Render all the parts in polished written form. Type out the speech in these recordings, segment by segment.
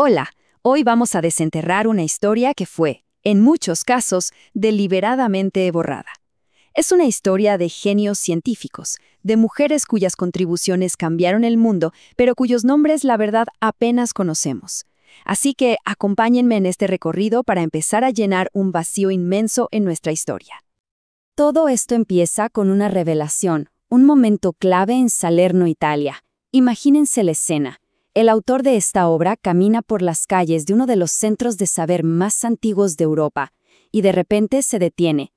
Hola, hoy vamos a desenterrar una historia que fue, en muchos casos, deliberadamente borrada. Es una historia de genios científicos, de mujeres cuyas contribuciones cambiaron el mundo, pero cuyos nombres, la verdad, apenas conocemos. Así que acompáñenme en este recorrido para empezar a llenar un vacío inmenso en nuestra historia. Todo esto empieza con una revelación, un momento clave en Salerno, Italia. Imagínense la escena. El autor de esta obra camina por las calles de uno de los centros de saber más antiguos de Europa, y de repente se detiene.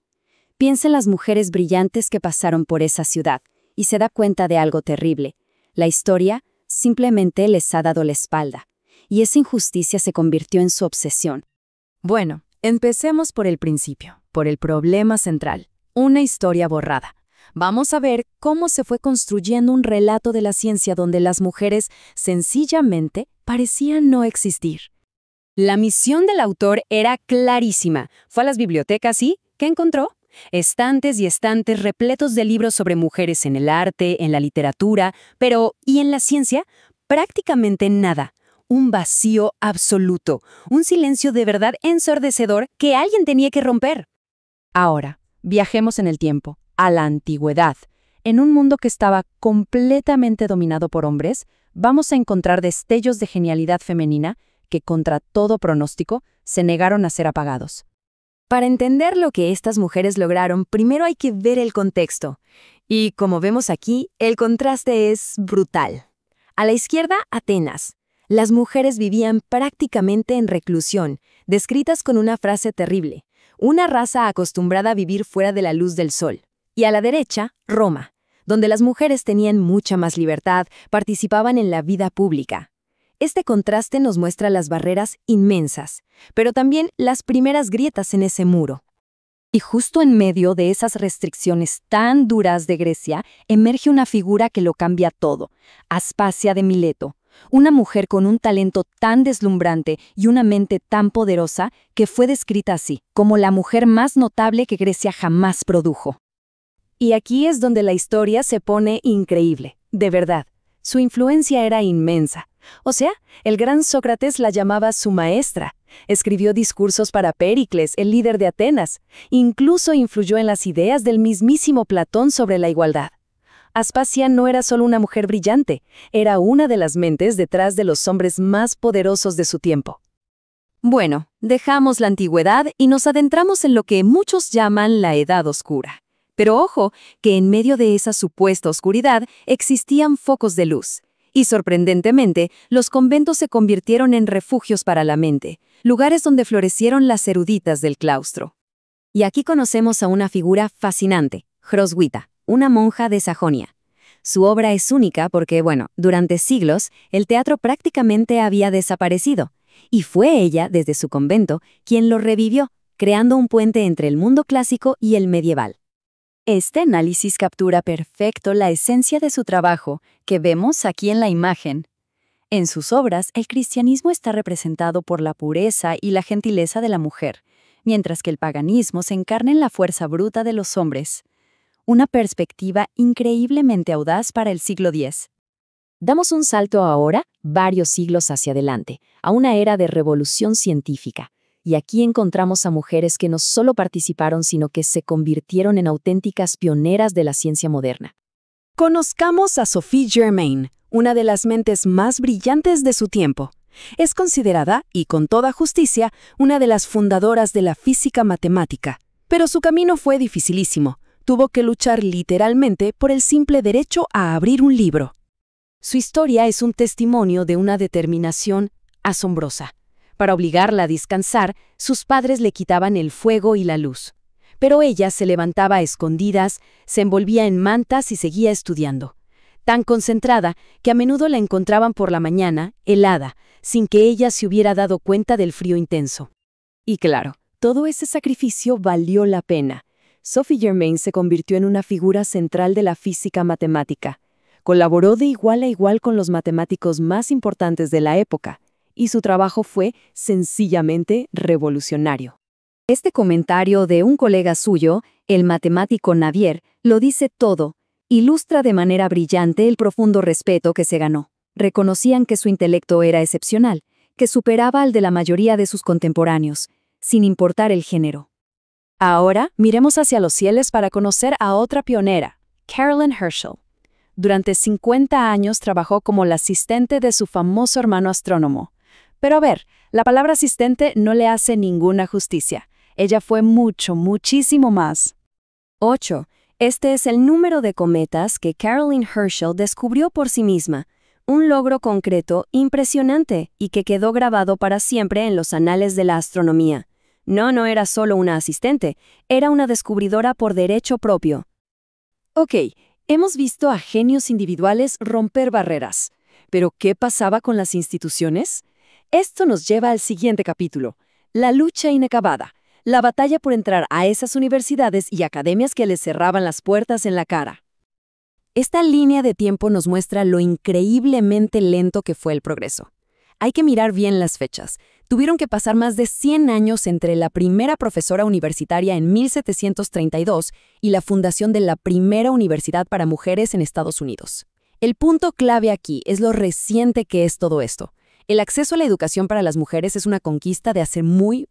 Piensa en las mujeres brillantes que pasaron por esa ciudad, y se da cuenta de algo terrible. La historia simplemente les ha dado la espalda, y esa injusticia se convirtió en su obsesión. Bueno, empecemos por el principio, por el problema central, una historia borrada. Vamos a ver cómo se fue construyendo un relato de la ciencia donde las mujeres sencillamente parecían no existir. La misión del autor era clarísima. Fue a las bibliotecas y ¿qué encontró? Estantes y estantes repletos de libros sobre mujeres en el arte, en la literatura, pero ¿y en la ciencia? Prácticamente nada. Un vacío absoluto, un silencio de verdad ensordecedor que alguien tenía que romper. Ahora, viajemos en el tiempo, a la antigüedad. En un mundo que estaba completamente dominado por hombres, vamos a encontrar destellos de genialidad femenina que, contra todo pronóstico, se negaron a ser apagados. Para entender lo que estas mujeres lograron, primero hay que ver el contexto. Y como vemos aquí, el contraste es brutal. A la izquierda, Atenas. Las mujeres vivían prácticamente en reclusión, descritas con una frase terrible: una raza acostumbrada a vivir fuera de la luz del sol. Y a la derecha, Roma, donde las mujeres tenían mucha más libertad, participaban en la vida pública. Este contraste nos muestra las barreras inmensas, pero también las primeras grietas en ese muro. Y justo en medio de esas restricciones tan duras de Grecia, emerge una figura que lo cambia todo: Aspasia de Mileto, una mujer con un talento tan deslumbrante y una mente tan poderosa que fue descrita así, como la mujer más notable que Grecia jamás produjo. Y aquí es donde la historia se pone increíble, de verdad. Su influencia era inmensa. O sea, el gran Sócrates la llamaba su maestra. Escribió discursos para Péricles, el líder de Atenas. Incluso influyó en las ideas del mismísimo Platón sobre la igualdad. Aspasia no era solo una mujer brillante, era una de las mentes detrás de los hombres más poderosos de su tiempo. Bueno, dejamos la antigüedad y nos adentramos en lo que muchos llaman la Edad Oscura. Pero ojo, que en medio de esa supuesta oscuridad existían focos de luz. Y sorprendentemente, los conventos se convirtieron en refugios para la mente, lugares donde florecieron las eruditas del claustro. Y aquí conocemos a una figura fascinante, Hroswitha, una monja de Sajonia. Su obra es única porque, durante siglos, el teatro prácticamente había desaparecido, y fue ella, desde su convento, quien lo revivió, creando un puente entre el mundo clásico y el medieval. Este análisis captura perfecto la esencia de su trabajo, que vemos aquí en la imagen. En sus obras, el cristianismo está representado por la pureza y la gentileza de la mujer, mientras que el paganismo se encarna en la fuerza bruta de los hombres. Una perspectiva increíblemente audaz para el siglo X. Damos un salto ahora, varios siglos hacia adelante, a una era de revolución científica. Y aquí encontramos a mujeres que no solo participaron, sino que se convirtieron en auténticas pioneras de la ciencia moderna. Conozcamos a Sophie Germain, una de las mentes más brillantes de su tiempo. Es considerada, y con toda justicia, una de las fundadoras de la física matemática. Pero su camino fue dificilísimo. Tuvo que luchar literalmente por el simple derecho a abrir un libro. Su historia es un testimonio de una determinación asombrosa. Para obligarla a descansar, sus padres le quitaban el fuego y la luz. Pero ella se levantaba a escondidas, se envolvía en mantas y seguía estudiando. Tan concentrada que a menudo la encontraban por la mañana, helada, sin que ella se hubiera dado cuenta del frío intenso. Y claro, todo ese sacrificio valió la pena. Sophie Germain se convirtió en una figura central de la física matemática. Colaboró de igual a igual con los matemáticos más importantes de la época, y su trabajo fue sencillamente revolucionario. Este comentario de un colega suyo, el matemático Navier, lo dice todo. Ilustra de manera brillante el profundo respeto que se ganó. Reconocían que su intelecto era excepcional, que superaba al de la mayoría de sus contemporáneos, sin importar el género. Ahora miremos hacia los cielos para conocer a otra pionera, Caroline Herschel. Durante 50 años trabajó como la asistente de su famoso hermano astrónomo. Pero a ver, la palabra asistente no le hace ninguna justicia. Ella fue muchísimo más. 8. Este es el número de cometas que Caroline Herschel descubrió por sí misma, un logro concreto impresionante y que quedó grabado para siempre en los anales de la astronomía. No era solo una asistente, era una descubridora por derecho propio. Ok, hemos visto a genios individuales romper barreras. ¿Pero qué pasaba con las instituciones? Esto nos lleva al siguiente capítulo, la lucha inacabada, la batalla por entrar a esas universidades y academias que les cerraban las puertas en la cara. Esta línea de tiempo nos muestra lo increíblemente lento que fue el progreso. Hay que mirar bien las fechas. Tuvieron que pasar más de 100 años entre la primera profesora universitaria en 1732 y la fundación de la primera universidad para mujeres en Estados Unidos. El punto clave aquí es lo reciente que es todo esto. El acceso a la educación para las mujeres es una conquista de hace muy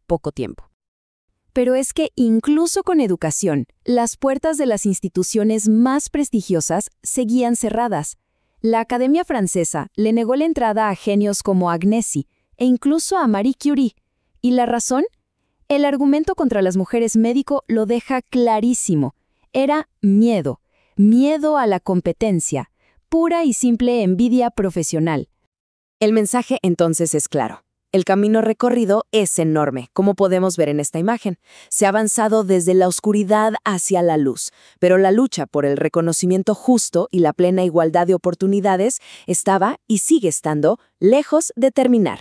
poco tiempo. Pero es que incluso con educación, las puertas de las instituciones más prestigiosas seguían cerradas. La Academia Francesa le negó la entrada a genios como Agnesi e incluso a Marie Curie. ¿Y la razón? El argumento contra las mujeres médico lo deja clarísimo. Era miedo a la competencia, pura y simple envidia profesional. El mensaje entonces es claro. El camino recorrido es enorme, como podemos ver en esta imagen. Se ha avanzado desde la oscuridad hacia la luz, pero la lucha por el reconocimiento justo y la plena igualdad de oportunidades estaba y sigue estando lejos de terminar.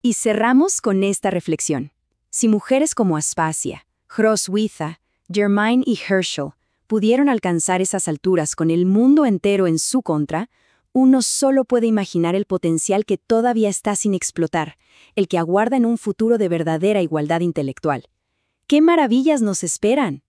Y cerramos con esta reflexión. Si mujeres como Aspasia, Hroswitha, Germaine y Herschel pudieron alcanzar esas alturas con el mundo entero en su contra, uno solo puede imaginar el potencial que todavía está sin explotar, el que aguarda en un futuro de verdadera igualdad intelectual. ¡Qué maravillas nos esperan!